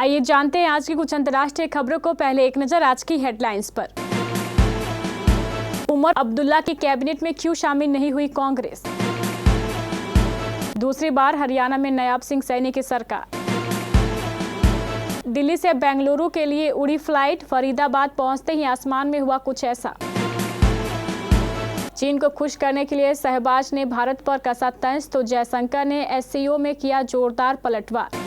आइए जानते हैं आज की कुछ अंतर्राष्ट्रीय खबरों को। पहले एक नजर आज की हेडलाइंस पर। उमर अब्दुल्ला की कैबिनेट में क्यों शामिल नहीं हुई कांग्रेस? दूसरी बार हरियाणा में नायब सिंह सैनी की सरकार। दिल्ली से बेंगलुरु के लिए उड़ी फ्लाइट, फरीदाबाद पहुंचते ही आसमान में हुआ कुछ ऐसा। चीन को खुश करने के लिए शहबाज ने भारत पर कसा तंज, तो जयशंकर ने एससीओ में किया जोरदार पलटवार।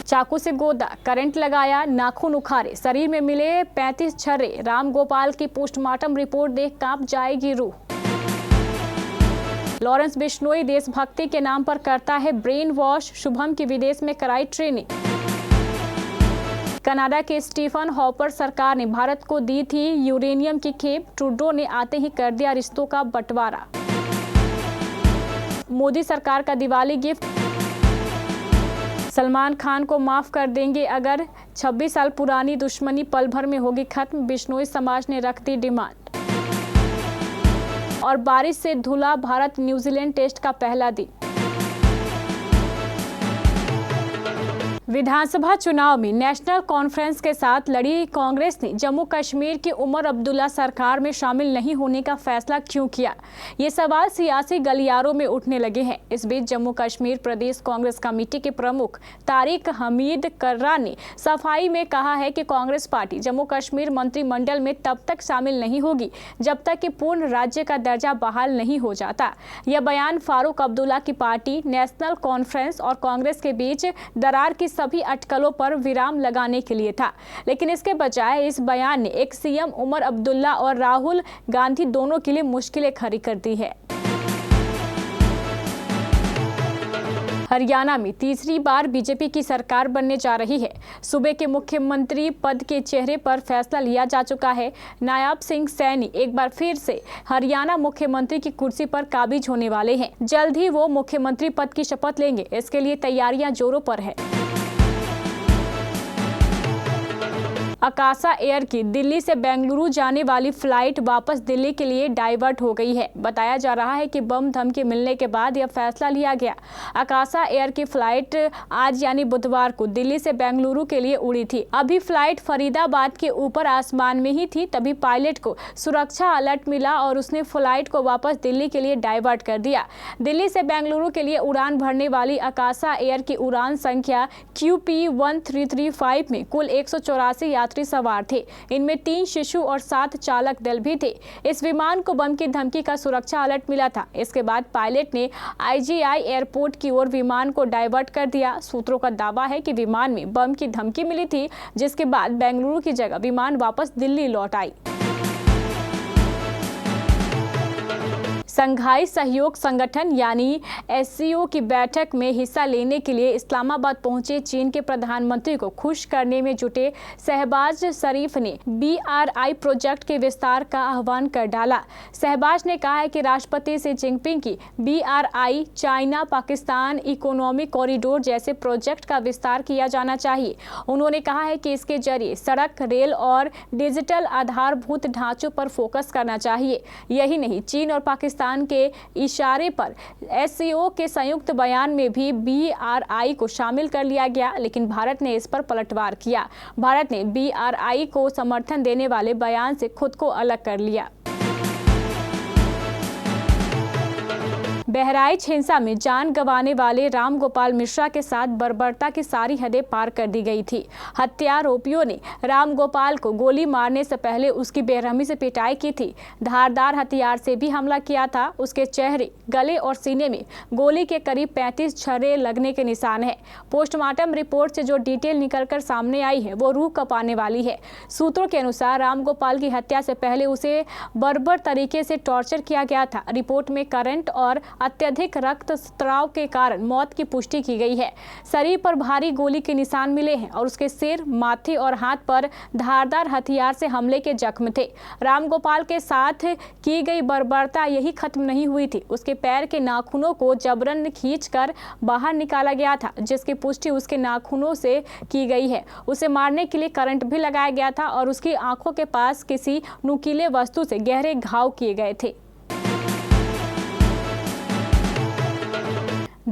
चाकू से गोदा, करंट लगाया, नाखून उखाड़े, शरीर में मिले 35 छर्रे। राम गोपाल की पोस्टमार्टम रिपोर्ट देख कांप जाएगी रूह। लॉरेंस बिश्नोई देशभक्ति के नाम पर करता है ब्रेन वॉश, शुभम की विदेश में कराई ट्रेनिंग। कनाडा के स्टीफन हॉपर सरकार ने भारत को दी थी यूरेनियम की खेप, ट्रूडो ने आते ही कर दिया रिश्तों का बंटवारा। मोदी सरकार का दिवाली गिफ्ट, सलमान खान को माफ कर देंगे अगर 26 साल पुरानी दुश्मनी पल भर में होगी खत्म, बिश्नोई समाज ने रख दी डिमांड। और बारिश से धुला भारत न्यूजीलैंड टेस्ट का पहला दिन। विधानसभा चुनाव में नेशनल कॉन्फ्रेंस के साथ लड़ी कांग्रेस ने जम्मू कश्मीर की उमर अब्दुल्ला सरकार में शामिल नहीं होने का फैसला क्यों किया? ये सवाल सियासी गलियारों में उठने लगे हैं। इस बीच जम्मू कश्मीर प्रदेश कांग्रेस कमेटी के प्रमुख तारिक हमीद कर्रा ने सफाई में कहा है कि कांग्रेस पार्टी जम्मू कश्मीर मंत्रिमंडल में तब तक शामिल नहीं होगी जब तक कि पूर्ण राज्य का दर्जा बहाल नहीं हो जाता। यह बयान फारूक अब्दुल्ला की पार्टी नेशनल कॉन्फ्रेंस और कांग्रेस के बीच दरार की सभी अटकलों पर विराम लगाने के लिए था, लेकिन इसके बजाय इस बयान ने एक सीएम उमर अब्दुल्ला और राहुल गांधी दोनों के लिए मुश्किलें खड़ी कर दी है। हरियाणा में तीसरी बार बीजेपी की सरकार बनने जा रही है। सूबे के मुख्यमंत्री पद के चेहरे पर फैसला लिया जा चुका है। नायब सिंह सैनी एक बार फिर से हरियाणा मुख्यमंत्री की कुर्सी पर काबिज होने वाले हैं। जल्द ही वो मुख्यमंत्री पद की शपथ लेंगे। इसके लिए तैयारियां जोरों पर है। आकाशा एयर की दिल्ली से बेंगलुरु जाने वाली फ्लाइट वापस दिल्ली के लिए डाइवर्ट हो गई है। बताया जा रहा है कि बम धमकी मिलने के बाद यह फैसला लिया गया। आकाशा एयर की फ्लाइट आज यानी बुधवार को दिल्ली से बेंगलुरु के लिए उड़ी थी। अभी फ्लाइट फरीदाबाद के ऊपर आसमान में ही थी, तभी पायलट को सुरक्षा अलर्ट मिला और उसने फ्लाइट को वापस दिल्ली के लिए डाइवर्ट कर दिया। दिल्ली से बेंगलुरु के लिए उड़ान भरने वाली आकाशा एयर की उड़ान संख्या QP1335 में कुल 184 यात्री सवार थे। इनमें 3 शिशु और 7 चालक दल भी थे। इस विमान को बम की धमकी का सुरक्षा अलर्ट मिला था। इसके बाद पायलट ने IGI एयरपोर्ट की ओर विमान को डाइवर्ट कर दिया। सूत्रों का दावा है कि विमान में बम की धमकी मिली थी, जिसके बाद बेंगलुरु की जगह विमान वापस दिल्ली लौट आई। संघाई सहयोग संगठन यानी SCO की बैठक में हिस्सा लेने के लिए इस्लामाबाद पहुंचे चीन के प्रधानमंत्री को खुश करने में जुटे शहबाज शरीफ ने BRI प्रोजेक्ट के विस्तार का आह्वान कर डाला। शहबाज ने कहा है कि राष्ट्रपति शी जिनपिंग की BRI China Pakistan economic corridor जैसे प्रोजेक्ट का विस्तार किया जाना चाहिए। उन्होंने कहा है कि इसके जरिए सड़क, रेल और डिजिटल आधारभूत ढांचों पर फोकस करना चाहिए। यही नहीं, चीन और पाकिस्तान के इशारे पर SCO के संयुक्त बयान में भी BRI को शामिल कर लिया गया, लेकिन भारत ने इस पर पलटवार किया। भारत ने BRI को समर्थन देने वाले बयान से खुद को अलग कर लिया। बहराइच हिंसा में जान गंवाने वाले राम गोपाल मिश्रा के साथ बर्बरता की सारी हदें पार कर दी गई थी। हत्यारोपियों ने राम गोपाल को गोली मारने से पहले उसकी बेरहमी से पिटाई की थी। धारदार हथियार से भी हमला किया था। उसके चेहरे, गले और सीने में गोली के करीब 35 छर्रे लगने के निशान है। पोस्टमार्टम रिपोर्ट से जो डिटेल निकलकर सामने आई है वो रूह कपाने वाली है। सूत्रों के अनुसार राम गोपाल की हत्या से पहले उसे बर्बर तरीके से टॉर्चर किया गया था। रिपोर्ट में करंट और अत्यधिक रक्तस्राव के कारण मौत की पुष्टि की गई है। शरीर पर भारी गोली के निशान मिले हैं और उसके सिर, माथे और हाथ पर धारदार हथियार से हमले के जख्म थे। रामगोपाल के साथ की गई बर्बरता यही खत्म नहीं हुई थी। उसके पैर के नाखूनों को जबरन खींचकर बाहर निकाला गया था, जिसकी पुष्टि उसके नाखूनों से की गई है। उसे मारने के लिए करंट भी लगाया गया था और उसकी आंखों के पास किसी नुकीले वस्तु से गहरे घाव किए गए थे।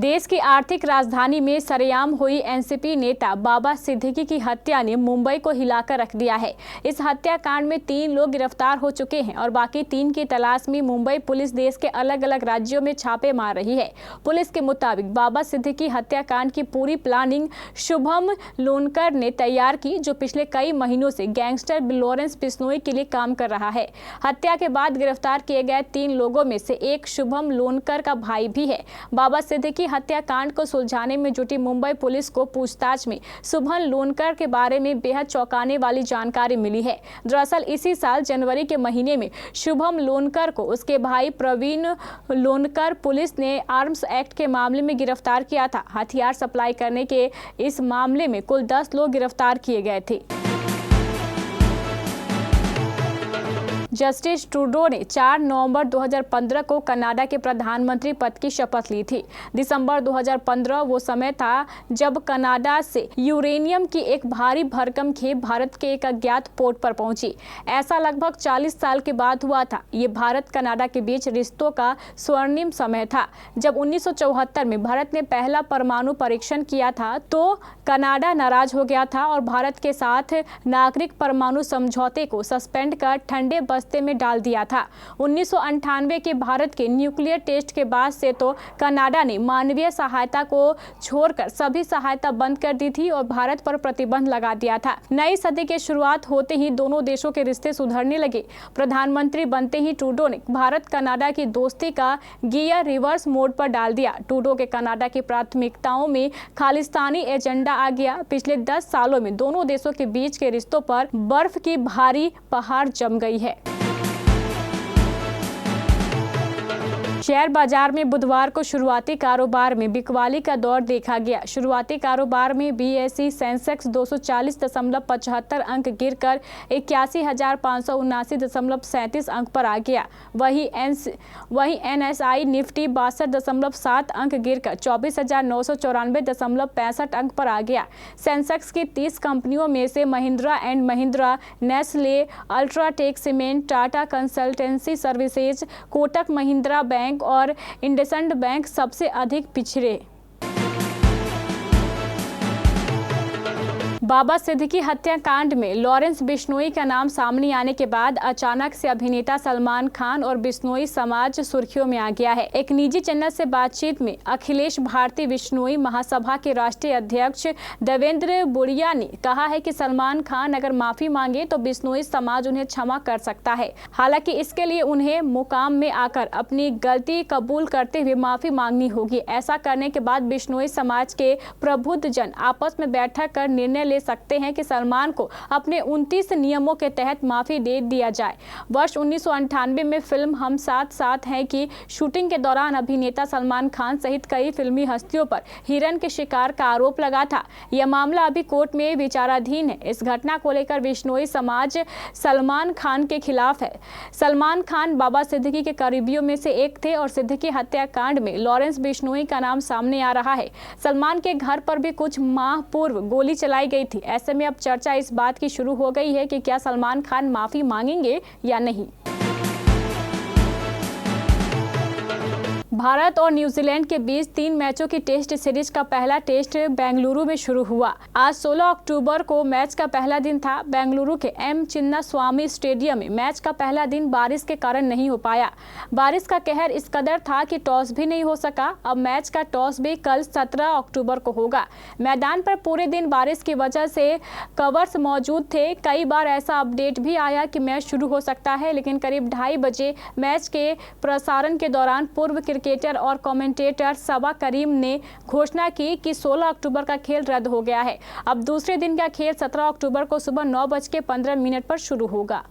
देश की आर्थिक राजधानी में सरेआम हुई एनसीपी नेता बाबा सिद्दीकी की हत्या ने मुंबई को हिलाकर रख दिया है। इस हत्याकांड में 3 लोग गिरफ्तार हो चुके हैं और बाकी 3 की तलाश में मुंबई पुलिस देश के अलग अलग राज्यों में छापे मार रही है। पुलिस के मुताबिक बाबा सिद्दीकी हत्याकांड की पूरी प्लानिंग शुभम लोनकर ने तैयार की, जो पिछले कई महीनों से गैंगस्टर लॉरेंस बिश्नोई के लिए काम कर रहा है। हत्या के बाद गिरफ्तार किए गए 3 लोगों में से एक शुभम लोनकर का भाई भी है। बाबा सिद्दीकी हत्याकांड को सुलझाने में जुटी मुंबई पुलिस को पूछताछ में शुभम लोनकर के बारे में बेहद चौंकाने वाली जानकारी मिली है। दरअसल इसी साल जनवरी के महीने में शुभम लोनकर को उसके भाई प्रवीण लोनकर पुलिस ने आर्म्स एक्ट के मामले में गिरफ्तार किया था। हथियार सप्लाई करने के इस मामले में कुल 10 लोग गिरफ्तार किए गए थे। जस्टिस ट्रूडो ने 4 नवंबर 2015 को कनाडा के प्रधानमंत्री पद की शपथ ली थी। दिसंबर 2015 वो समय था जब कनाडा से यूरेनियम की एक भारी भरकम खेप भारत के एक अज्ञात पोर्ट पर पहुंची। ऐसा लगभग 40 साल के बाद हुआ था। ये भारत कनाडा के बीच रिश्तों का स्वर्णिम समय था। जब 1974 में भारत ने पहला परमाणु परीक्षण किया था तो कनाडा नाराज हो गया था और भारत के साथ नागरिक परमाणु समझौते को सस्पेंड कर ठंडे बस्ते में डाल दिया था। 1998 के भारत के न्यूक्लियर टेस्ट के बाद से तो कनाडा ने मानवीय सहायता को छोड़कर सभी सहायता बंद कर दी थी और भारत पर प्रतिबंध लगा दिया था। नई सदी की शुरुआत होते ही दोनों देशों के रिश्ते सुधरने लगे। प्रधानमंत्री बनते ही ट्रूडो ने भारत कनाडा की दोस्ती का गियर रिवर्स मोड पर डाल दिया। ट्रूडो के कनाडा की प्राथमिकताओं में खालिस्तानी एजेंडा आ गया। पिछले 10 सालों में दोनों देशों के बीच के रिश्तों पर बर्फ की भारी पहाड़ जम गई है। शेयर बाजार में बुधवार को शुरुआती कारोबार में बिकवाली का दौर देखा गया। शुरुआती कारोबार में बीएसई सेंसेक्स 240.75 अंक गिरकर 81,579.37 अंक पर आ गया। वहीं एनएसआई निफ्टी 62.7 अंक गिरकर 24,994.65 अंक पर आ गया। सेंसेक्स की 30 कंपनियों में से Mahindra and Mahindra, Nestle, UltraTech cement, Tata consultancy services, Kotak Mahindra bank और इंडसइंड बैंक सबसे अधिक पिछड़े। बाबा सिद्दीकी हत्याकांड में लॉरेंस बिश्नोई का नाम सामने आने के बाद अचानक से अभिनेता सलमान खान और बिश्नोई समाज सुर्खियों में आ गया है। एक निजी चैनल से बातचीत में अखिलेश भारती बिश्नोई महासभा के राष्ट्रीय अध्यक्ष देवेंद्र बुड़िया ने कहा है कि सलमान खान अगर माफी मांगे तो बिश्नोई समाज उन्हें क्षमा कर सकता है। हालांकि इसके लिए उन्हें मुकाम में आकर अपनी गलती कबूल करते हुए माफी मांगनी होगी। ऐसा करने के बाद बिश्नोई समाज के प्रबुद्ध जन आपस में बैठक कर निर्णय ले सकते हैं कि सलमान को अपने 29 नियमों के तहत माफी दे दिया जाए। वर्ष 1998 में फिल्म हम साथ साथ हैं की शूटिंग के दौरान अभिनेता सलमान खान सहित कई फिल्मी हस्तियों पर हिरण के शिकार का आरोप लगा था। यह मामला अभी कोर्ट में विचाराधीन है। इस घटना को लेकर बिश्नोई समाज सलमान खान के खिलाफ है। सलमान खान बाबा सिद्दीकी के करीबियों में से एक थे और सिद्दीकी हत्याकांड में लॉरेंस बिश्नोई का नाम सामने आ रहा है। सलमान के घर पर भी कुछ माह पूर्व गोली चलाई गई थी। ऐसे में अब चर्चा इस बात की शुरू हो गई है कि क्या सलमान खान माफी मांगेंगे या नहीं। भारत और न्यूजीलैंड के बीच 3 मैचों की टेस्ट सीरीज का पहला टेस्ट बेंगलुरु में शुरू हुआ। आज 16 अक्टूबर को मैच का पहला दिन था। बेंगलुरु के एम चिन्नास्वामी स्टेडियम में मैच का पहला दिन बारिश के कारण नहीं हो पाया। बारिश का कहर इस कदर था कि टॉस भी नहीं हो सका। अब मैच का टॉस भी कल 17 अक्टूबर को होगा। मैदान पर पूरे दिन बारिश की वजह से कवर्स मौजूद थे। कई बार ऐसा अपडेट भी आया कि मैच शुरू हो सकता है, लेकिन करीब 2:30 बजे मैच के प्रसारण के दौरान पूर्व क्रिकेटर और कमेंटेटर सबा करीम ने घोषणा की कि 16 अक्टूबर का खेल रद्द हो गया है। अब दूसरे दिन का खेल 17 अक्टूबर को सुबह 9:15 पर शुरू होगा।